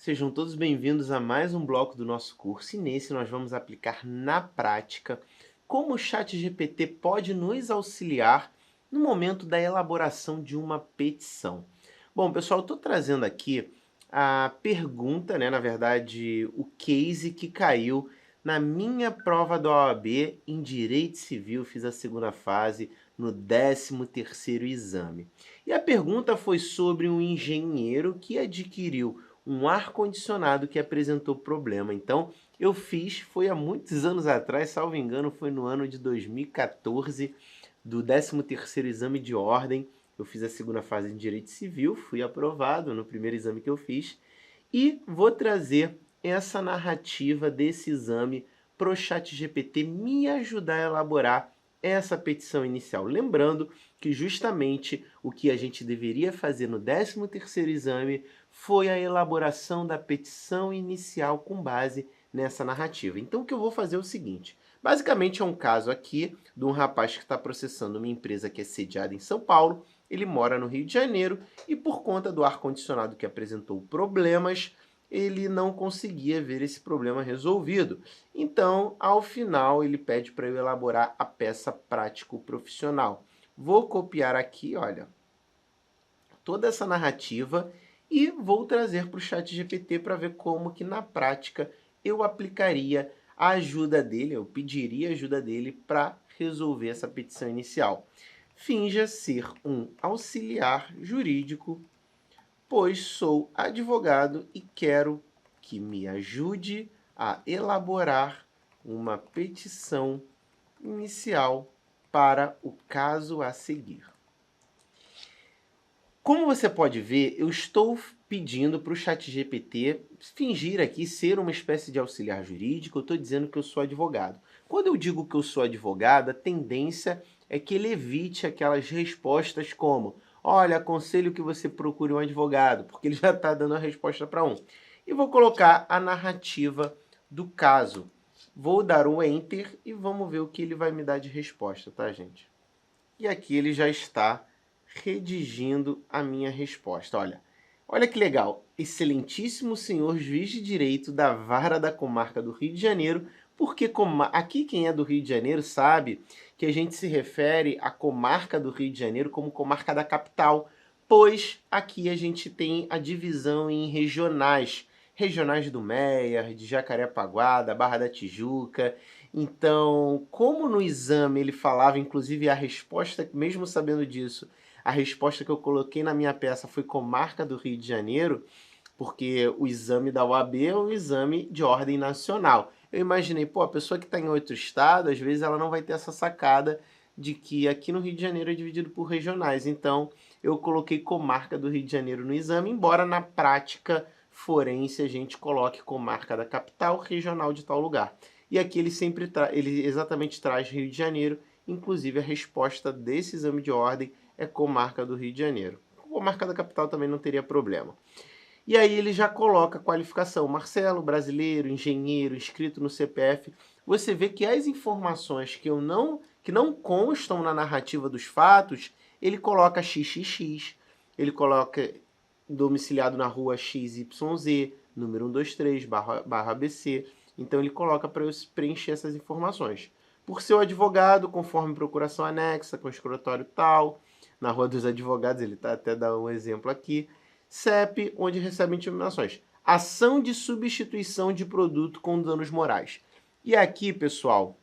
Sejam todos bem-vindos a mais um bloco do nosso curso e nesse nós vamos aplicar na prática como o ChatGPT pode nos auxiliar no momento da elaboração de uma petição. Bom, pessoal, eu estou trazendo aqui a pergunta, na verdade, o case que caiu na minha prova da OAB em Direito Civil, fiz a segunda fase no 13º exame. E a pergunta foi sobre um engenheiro que adquiriu um ar-condicionado que apresentou problema. Então, eu fiz, foi há muitos anos atrás, salvo engano, foi no ano de 2014, do 13º exame de ordem. Eu fiz a segunda fase em Direito Civil, fui aprovado no primeiro exame que eu fiz, e vou trazer essa narrativa desse exame para o ChatGPT me ajudar a elaborar essa petição inicial. Lembrando que justamente o que a gente deveria fazer no 13º exame foi a elaboração da petição inicial com base nessa narrativa. Então o que eu vou fazer é o seguinte, basicamente é um caso aqui de um rapaz que está processando uma empresa que é sediada em São Paulo, ele mora no Rio de Janeiro e por conta do ar-condicionado que apresentou problemas, ele não conseguia ver esse problema resolvido. Então, ao final, ele pede para eu elaborar a peça prático-profissional. Vou copiar aqui, olha, toda essa narrativa e vou trazer para o ChatGPT para ver como que na prática eu aplicaria a ajuda dele, eu pediria a ajuda dele para resolver essa petição inicial. Finja ser um auxiliar jurídico, pois sou advogado e quero que me ajude a elaborar uma petição inicial para o caso a seguir. Como você pode ver, eu estou pedindo para o ChatGPT fingir aqui ser uma espécie de auxiliar jurídico, eu estou dizendo que eu sou advogado. Quando eu digo que eu sou advogado, a tendência é que ele evite aquelas respostas como olha, aconselho que você procure um advogado, porque ele já está dando a resposta para um. E vou colocar a narrativa do caso. Vou dar o Enter e vamos ver o que ele vai me dar de resposta, tá, gente? E aqui ele já está redigindo a minha resposta. Olha que legal. Excelentíssimo senhor juiz de direito da Vara da Comarca do Rio de Janeiro, porque aqui quem é do Rio de Janeiro sabe que a gente se refere à comarca do Rio de Janeiro como comarca da capital, pois aqui a gente tem a divisão em regionais. Regionais do Meier, de Jacarepaguá, da Barra da Tijuca. Então, como no exame ele falava, inclusive a resposta, mesmo sabendo disso, a resposta que eu coloquei na minha peça foi comarca do Rio de Janeiro, porque o exame da OAB é um exame de ordem nacional. Eu imaginei, pô, a pessoa que está em outro estado, às vezes ela não vai ter essa sacada de que aqui no Rio de Janeiro é dividido por regionais. Então, eu coloquei comarca do Rio de Janeiro no exame, embora na prática forense a gente coloque comarca da capital, regional de tal lugar. E aqui ele ele exatamente traz Rio de Janeiro, inclusive a resposta desse exame de ordem é comarca do Rio de Janeiro. Comarca da capital também não teria problema. E aí ele já coloca a qualificação, Marcelo, brasileiro, engenheiro, inscrito no CPF. Você vê que as informações que não constam na narrativa dos fatos, ele coloca XXX, ele coloca domiciliado na rua XYZ, número 123, barra ABC. Então ele coloca para eu preencher essas informações. Por ser o advogado, conforme procuração anexa, com escritório tal, na Rua dos Advogados, ele tá até dando um exemplo aqui, CEP, onde recebe intimações. Ação de substituição de produto com danos morais. E aqui, pessoal,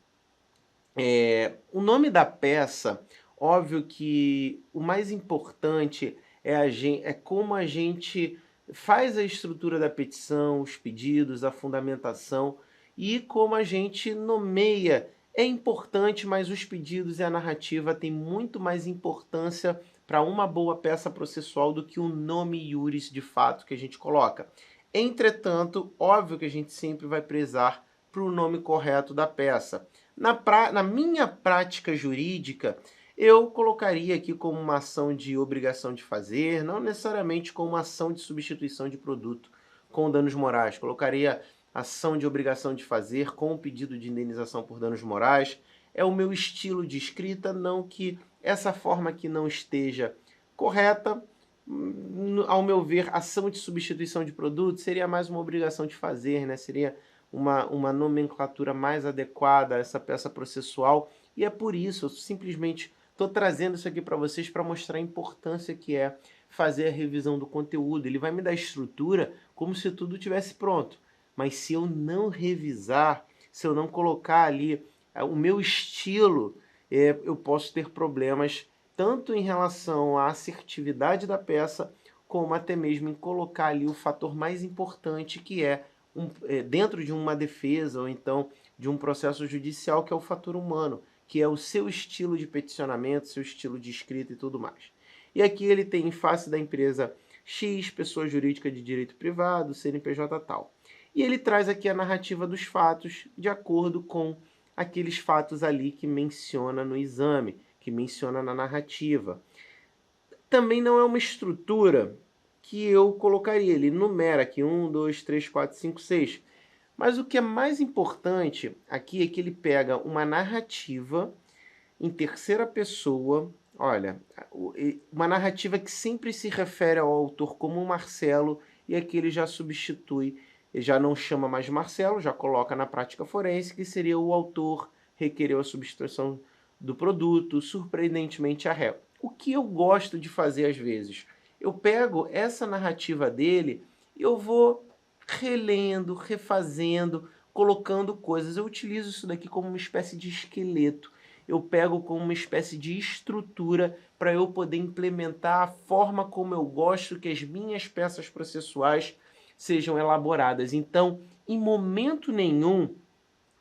o nome da peça, óbvio que o mais importante é como a gente faz a estrutura da petição, os pedidos, a fundamentação e como a gente nomeia. É importante, mas os pedidos e a narrativa têm muito mais importância para uma boa peça processual do que o nome iuris de fato que a gente coloca. Entretanto, óbvio que a gente sempre vai prezar para o nome correto da peça. Na minha prática jurídica, eu colocaria aqui como uma ação de obrigação de fazer, não necessariamente como uma ação de substituição de produto com danos morais. Colocaria ação de obrigação de fazer com pedido de indenização por danos morais. É o meu estilo de escrita, não que essa forma aqui não esteja correta, Ao meu ver, ação de substituição de produto seria mais uma obrigação de fazer, né? Seria uma nomenclatura mais adequada a essa peça processual. E é por isso, eu simplesmente estou trazendo isso aqui para vocês para mostrar a importância que é fazer a revisão do conteúdo. Ele vai me dar estrutura como se tudo tivesse pronto. Mas se eu não revisar, se eu não colocar ali o meu estilo, eu posso ter problemas tanto em relação à assertividade da peça, como até mesmo em colocar ali o fator mais importante, que é, dentro de uma defesa ou então de um processo judicial, que é o fator humano, que é o seu estilo de peticionamento, seu estilo de escrita e tudo mais. E aqui ele tem em face da empresa X, pessoa jurídica de direito privado, CNPJ tal. E ele traz aqui a narrativa dos fatos de acordo com aqueles fatos ali que menciona no exame, que menciona na narrativa. Também não é uma estrutura que eu colocaria. Ele numera aqui 1, 2, 3, 4, 5, 6. Mas o que é mais importante aqui é que ele pega uma narrativa em terceira pessoa. Olha, uma narrativa que sempre se refere ao autor como Marcelo, e aqui ele já substitui, ele já não chama mais de Marcelo, já coloca na prática forense, que seria o autor requereu a substituição do produto, surpreendentemente a réu. O que eu gosto de fazer às vezes? Eu pego essa narrativa dele e eu vou relendo, refazendo, colocando coisas. Eu utilizo isso daqui como uma espécie de esqueleto. Eu pego como uma espécie de estrutura para eu poder implementar a forma como eu gosto que as minhas peças processuais sejam elaboradas. Então, em momento nenhum,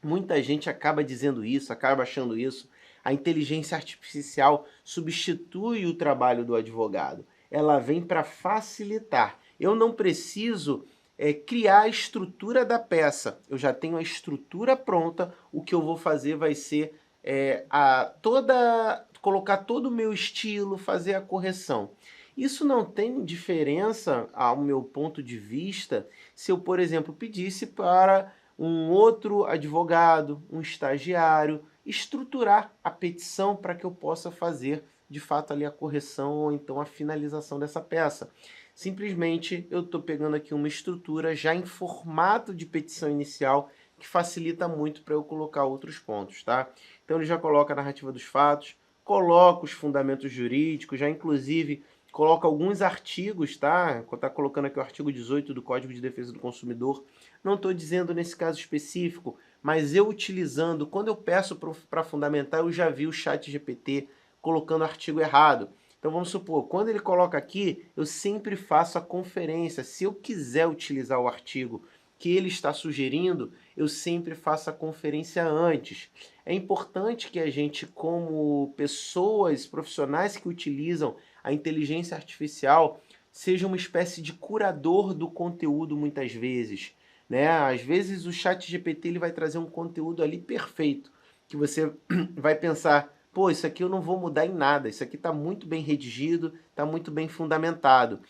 muita gente acaba dizendo isso, acaba achando isso. A inteligência artificial substitui o trabalho do advogado. Ela vem para facilitar. Eu não preciso criar a estrutura da peça. Eu já tenho a estrutura pronta. O que eu vou fazer vai ser colocar todo o meu estilo, fazer a correção. Isso não tem diferença, ao meu ponto de vista, se eu, por exemplo, pedisse para um outro advogado, um estagiário, estruturar a petição para que eu possa fazer de fato ali a correção ou então a finalização dessa peça. Simplesmente eu estou pegando aqui uma estrutura já em formato de petição inicial que facilita muito para eu colocar outros pontos, tá? Então ele já coloca a narrativa dos fatos, coloca os fundamentos jurídicos, já inclusive coloca alguns artigos, tá? Está colocando aqui o artigo 18 do Código de Defesa do Consumidor. Não estou dizendo nesse caso específico, mas eu utilizando, quando eu peço para fundamentar, eu já vi o chat GPT colocando o artigo errado. Então vamos supor, quando ele coloca aqui, eu sempre faço a conferência. Se eu quiser utilizar o artigo que ele está sugerindo, eu sempre faço a conferência antes. É importante que a gente, como pessoas profissionais que utilizam a inteligência artificial, seja uma espécie de curador do conteúdo muitas vezes, né? Às vezes o chat GPT ele vai trazer um conteúdo ali perfeito, que você vai pensar, pô, isso aqui eu não vou mudar em nada, isso aqui está muito bem redigido, está muito bem fundamentado.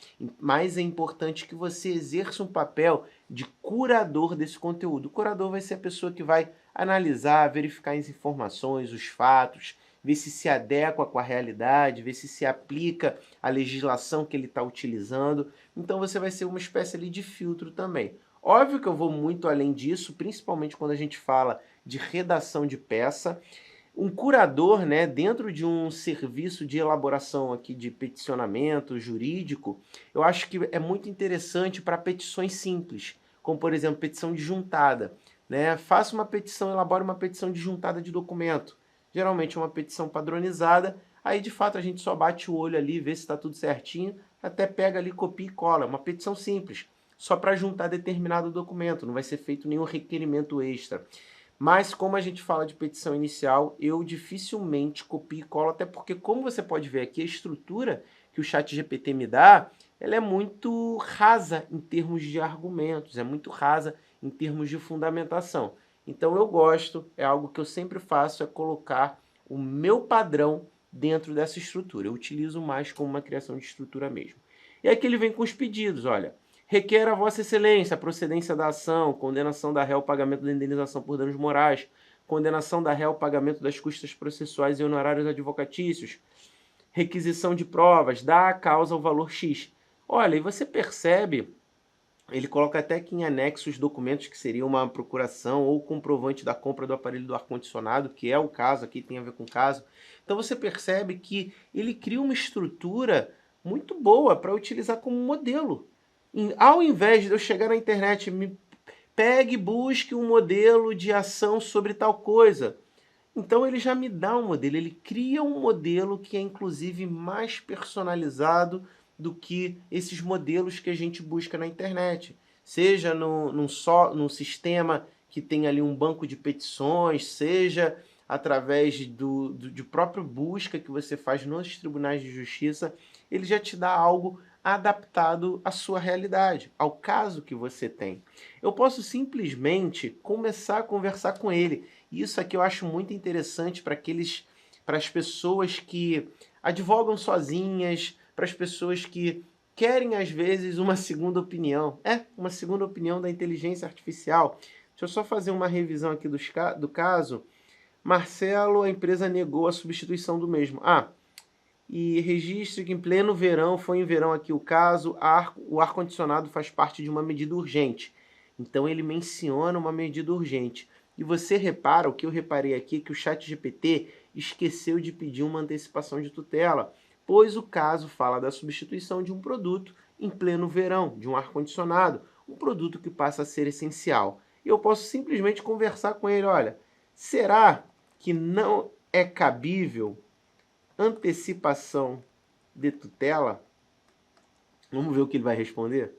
Mas é importante que você exerça um papel de curador desse conteúdo. O curador vai ser a pessoa que vai analisar, verificar as informações, os fatos, ver se adequa com a realidade, ver se aplica a legislação que ele está utilizando. Então você vai ser uma espécie ali de filtro também. Óbvio que eu vou muito além disso, principalmente quando a gente fala de redação de peça. Um curador, né, dentro de um serviço de elaboração aqui de peticionamento jurídico, eu acho que é muito interessante para petições simples, como por exemplo petição de juntada, né? Faça uma petição, elabore uma petição de juntada de documento, geralmente uma petição padronizada, aí de fato a gente só bate o olho ali, vê se está tudo certinho, até pega ali, copia e cola, uma petição simples, só para juntar determinado documento, não vai ser feito nenhum requerimento extra. Mas como a gente fala de petição inicial, eu dificilmente copio e colo, até porque como você pode ver aqui, a estrutura que o chat GPT me dá, ela é muito rasa em termos de argumentos, é muito rasa em termos de fundamentação. Então eu gosto, é algo que eu sempre faço, é colocar o meu padrão dentro dessa estrutura. Eu utilizo mais como uma criação de estrutura mesmo. E aqui ele vem com os pedidos, olha. Requer a Vossa Excelência a procedência da ação, condenação da réu ao pagamento da indenização por danos morais, condenação da réu ao pagamento das custas processuais e honorários advocatícios, requisição de provas, dá à causa o valor X. Olha, e você percebe, ele coloca até aqui em anexo os documentos que seriam uma procuração ou comprovante da compra do aparelho do ar-condicionado, que é o caso aqui, tem a ver com o caso. Então você percebe que ele cria uma estrutura muito boa para utilizar como modelo. Ao invés de eu chegar na internet, me pegue e busque um modelo de ação sobre tal coisa. Então ele já me dá um modelo, ele cria um modelo que é inclusive mais personalizado do que esses modelos que a gente busca na internet. Seja num sistema que tem ali um banco de petições, seja através de própria busca que você faz nos tribunais de justiça, ele já te dá algo adaptado à sua realidade, ao caso que você tem. Eu posso simplesmente começar a conversar com ele. Isso aqui eu acho muito interessante para as pessoas que advogam sozinhas, para as pessoas que querem às vezes uma segunda opinião. Uma segunda opinião da inteligência artificial. Deixa eu só fazer uma revisão aqui do caso. Marcelo, a empresa negou a substituição do mesmo. E registre que em pleno verão, foi em verão aqui o caso, o ar-condicionado faz parte de uma medida urgente. Então ele menciona uma medida urgente. E você repara, o que eu reparei aqui, que o ChatGPT esqueceu de pedir uma antecipação de tutela, pois o caso fala da substituição de um produto em pleno verão, de um ar-condicionado, um produto que passa a ser essencial. E eu posso simplesmente conversar com ele, olha, será que não é cabível antecipação de tutela? Vamos ver o que ele vai responder?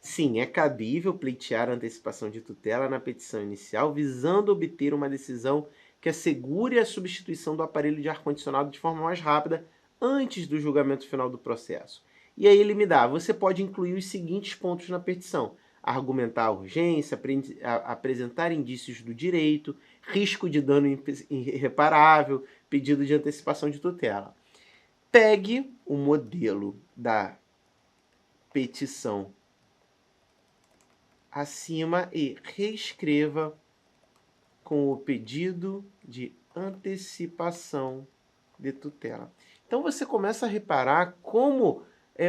Sim, é cabível pleitear a antecipação de tutela na petição inicial, visando obter uma decisão que assegure a substituição do aparelho de ar-condicionado de forma mais rápida antes do julgamento final do processo. E aí ele me dá, você pode incluir os seguintes pontos na petição: argumentar a urgência, apresentar indícios do direito, risco de dano irreparável, pedido de antecipação de tutela. Pegue o modelo da petição acima e reescreva com o pedido de antecipação de tutela. Então você começa a reparar como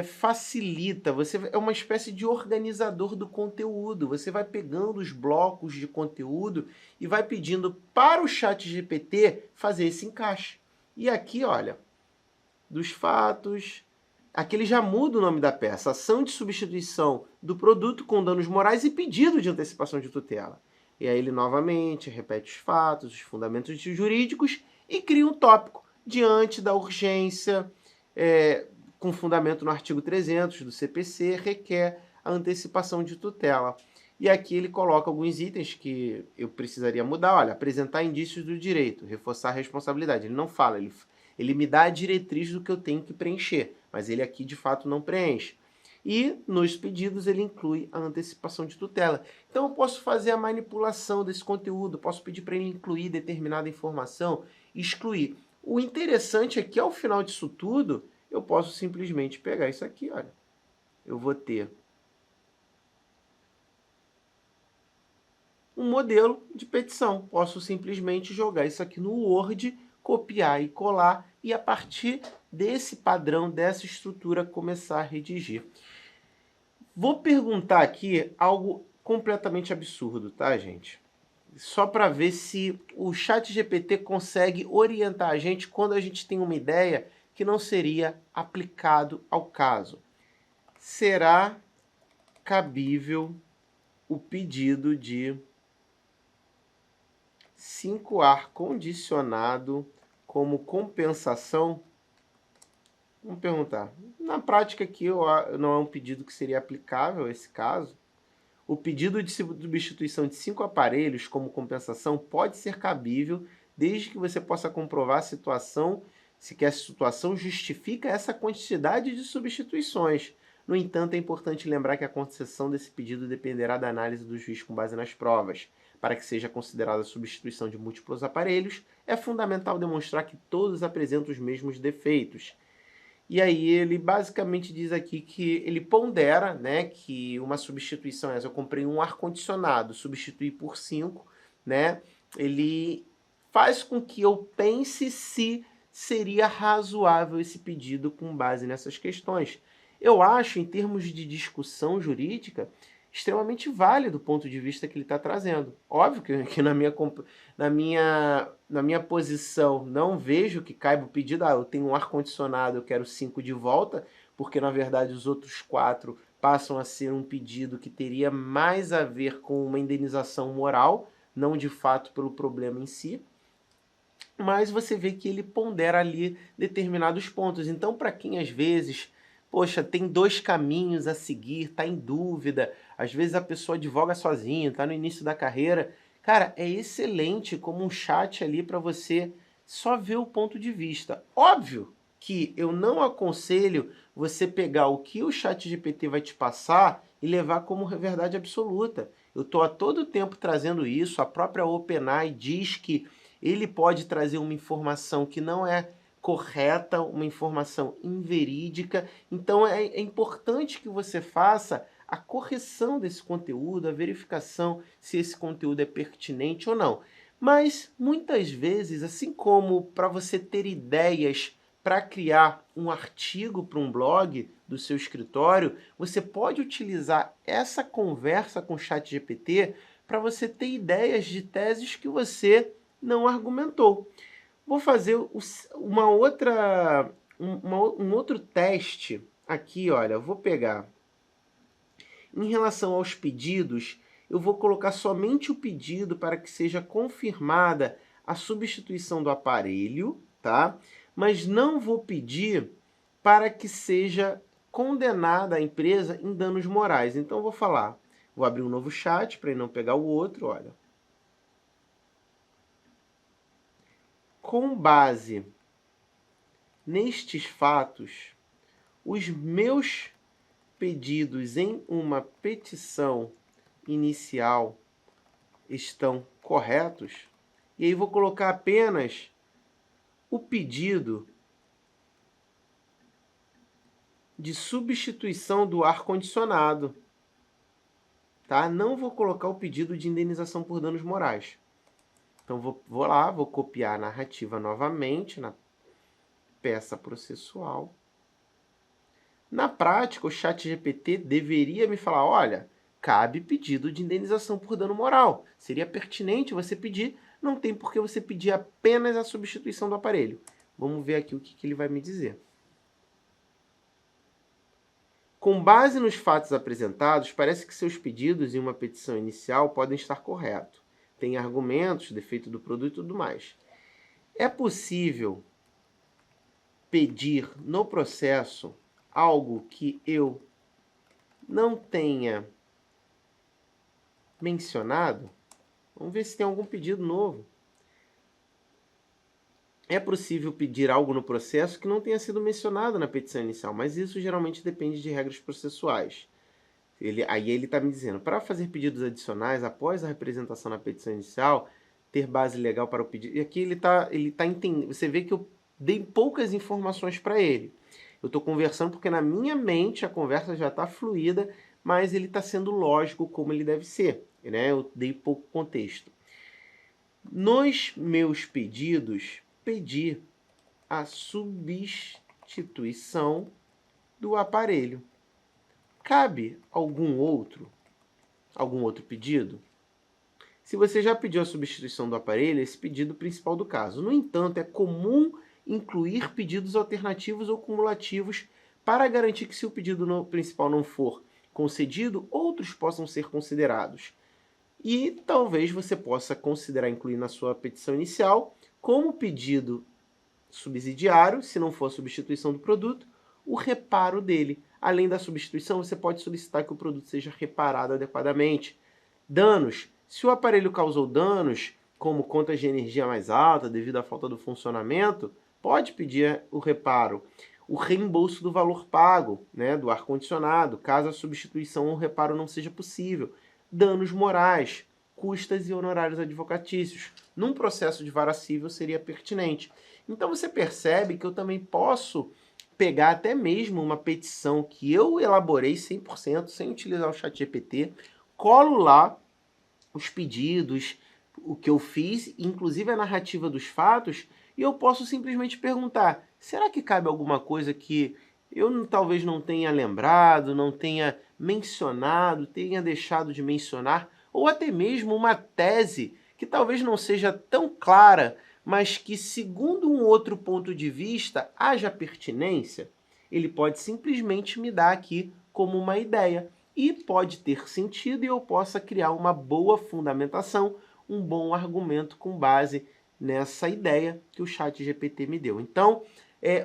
facilita, você é uma espécie de organizador do conteúdo, você vai pegando os blocos de conteúdo e vai pedindo para o ChatGPT fazer esse encaixe. E aqui, olha, dos fatos, aqui ele já muda o nome da peça: ação de substituição do produto com danos morais e pedido de antecipação de tutela. E aí ele novamente repete os fatos, os fundamentos jurídicos e cria um tópico diante da urgência, com fundamento no artigo 300 do CPC, requer a antecipação de tutela. E aqui ele coloca alguns itens que eu precisaria mudar. Olha, apresentar indícios do direito, reforçar a responsabilidade. Ele não fala, ele me dá a diretriz do que eu tenho que preencher, mas ele aqui de fato não preenche. E nos pedidos ele inclui a antecipação de tutela. Então eu posso fazer a manipulação desse conteúdo, posso pedir para ele incluir determinada informação, excluir. O interessante é que ao final disso tudo, eu posso simplesmente pegar isso aqui, olha. Eu vou ter um modelo de petição. Posso simplesmente jogar isso aqui no Word, copiar e colar e a partir desse padrão, dessa estrutura, começar a redigir. Vou perguntar aqui algo completamente absurdo, tá, gente? Só para ver se o ChatGPT consegue orientar a gente quando a gente tem uma ideia que não seria aplicado ao caso. Será cabível o pedido de 5 ar-condicionado como compensação? Vamos perguntar. Na prática aqui não é um pedido que seria aplicável a esse caso. O pedido de substituição de 5 aparelhos como compensação pode ser cabível desde que você possa comprovar a situação, se que a situação justifica essa quantidade de substituições. No entanto, é importante lembrar que a concessão desse pedido dependerá da análise do juiz com base nas provas. Para que seja considerada a substituição de múltiplos aparelhos, é fundamental demonstrar que todos apresentam os mesmos defeitos. E aí ele basicamente diz aqui que ele pondera, né, que uma substituição, eu comprei um ar-condicionado, substituir por 5, né, ele faz com que eu pense se seria razoável esse pedido com base nessas questões. Eu acho, em termos de discussão jurídica, extremamente válido o ponto de vista que ele está trazendo. Óbvio que na minha posição não vejo que caiba o pedido, eu tenho um ar-condicionado, eu quero 5 de volta, porque na verdade os outros 4 passam a ser um pedido que teria mais a ver com uma indenização moral, não de fato pelo problema em si. Mas você vê que ele pondera ali determinados pontos. Então, para quem às vezes, poxa, tem 2 caminhos a seguir, está em dúvida, às vezes a pessoa advoga sozinho, está no início da carreira, cara, é excelente como um chat ali para você só ver o ponto de vista. Óbvio que eu não aconselho você pegar o que o ChatGPT vai te passar e levar como verdade absoluta. Eu estou a todo tempo trazendo isso, a própria OpenAI diz que ele pode trazer uma informação que não é correta, uma informação inverídica. Então é importante que você faça a correção desse conteúdo, a verificação se esse conteúdo é pertinente ou não. Mas muitas vezes, assim como para você ter ideias para criar um artigo para um blog do seu escritório, você pode utilizar essa conversa com o ChatGPT para você ter ideias de teses que você não argumentou. Vou fazer um outro teste aqui, olha, vou pegar. Em relação aos pedidos, eu vou colocar somente o pedido para que seja confirmada a substituição do aparelho, tá? Mas não vou pedir para que seja condenada a empresa em danos morais. Então, eu vou falar, vou abrir um novo chat para não pegar o outro, olha. Com base nestes fatos, os meus pedidos em uma petição inicial estão corretos? E aí vou colocar apenas o pedido de substituição do ar-condicionado, tá? Não vou colocar o pedido de indenização por danos morais. Então, vou lá, vou copiar a narrativa novamente na peça processual. Na prática, o ChatGPT deveria me falar, olha, cabe pedido de indenização por dano moral. Seria pertinente você pedir, não tem por que você pedir apenas a substituição do aparelho. Vamos ver aqui o que ele vai me dizer. Com base nos fatos apresentados, parece que seus pedidos em uma petição inicial podem estar corretos. Tem argumentos, defeito do produto e tudo mais. É possível pedir no processo algo que eu não tenha mencionado? Vamos ver se tem algum pedido novo. É possível pedir algo no processo que não tenha sido mencionado na petição inicial, mas isso geralmente depende de regras processuais. Aí ele está me dizendo, para fazer pedidos adicionais após a representação na petição inicial, ter base legal para o pedido. E aqui ele tá entendendo. Você vê que eu dei poucas informações para ele. Eu estou conversando porque na minha mente a conversa já está fluida, mas ele está sendo lógico como ele deve ser, né? Eu dei pouco contexto. Nos meus pedidos, pedi a substituição do aparelho. Cabe algum outro pedido? Se você já pediu a substituição do aparelho, esse pedido é o principal do caso. No entanto, é comum incluir pedidos alternativos ou cumulativos para garantir que, se o pedido principal não for concedido, outros possam ser considerados. E talvez você possa considerar incluir na sua petição inicial, como pedido subsidiário, se não for a substituição do produto, o reparo dele. Além da substituição, você pode solicitar que o produto seja reparado adequadamente. Danos. Se o aparelho causou danos, como contas de energia mais alta devido à falta do funcionamento, pode pedir o reparo. O reembolso do valor pago, né, do ar-condicionado, caso a substituição ou reparo não seja possível. Danos morais, custas e honorários advocatícios. Num processo de vara civil seria pertinente. Então você percebe que eu também posso pegar até mesmo uma petição que eu elaborei 100%, sem utilizar o ChatGPT, colo lá os pedidos, o que eu fiz, inclusive a narrativa dos fatos, e eu posso simplesmente perguntar, será que cabe alguma coisa que talvez não tenha lembrado, não tenha mencionado, tenha deixado de mencionar, ou até mesmo uma tese que talvez não seja tão clara, mas que, segundo um outro ponto de vista, haja pertinência? Ele pode simplesmente me dar aqui como uma ideia e pode ter sentido e eu possa criar uma boa fundamentação, um bom argumento com base nessa ideia que o ChatGPT me deu. Então,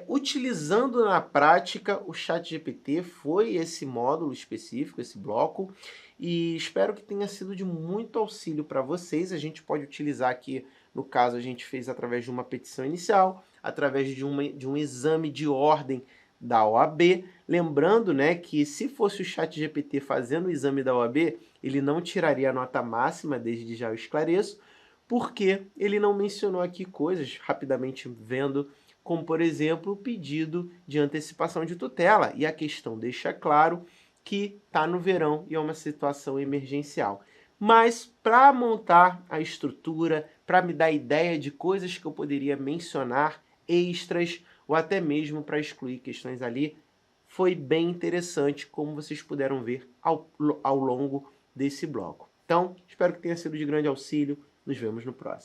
utilizando na prática, o ChatGPT foi esse módulo específico, esse bloco, e espero que tenha sido de muito auxílio para vocês. A gente pode utilizar aqui, no caso, a gente fez através de uma petição inicial, através de um exame de ordem da OAB. Lembrando, né, que se fosse o ChatGPT fazendo o exame da OAB, ele não tiraria a nota máxima, desde já eu esclareço, porque ele não mencionou aqui coisas, rapidamente vendo, como, por exemplo, o pedido de antecipação de tutela. E a questão deixa claro que está no verão e é uma situação emergencial. Mas para montar a estrutura, para me dar ideia de coisas que eu poderia mencionar, extras, ou até mesmo para excluir questões ali, foi bem interessante, como vocês puderam ver ao longo desse bloco. Então, espero que tenha sido de grande auxílio. Nos vemos no próximo.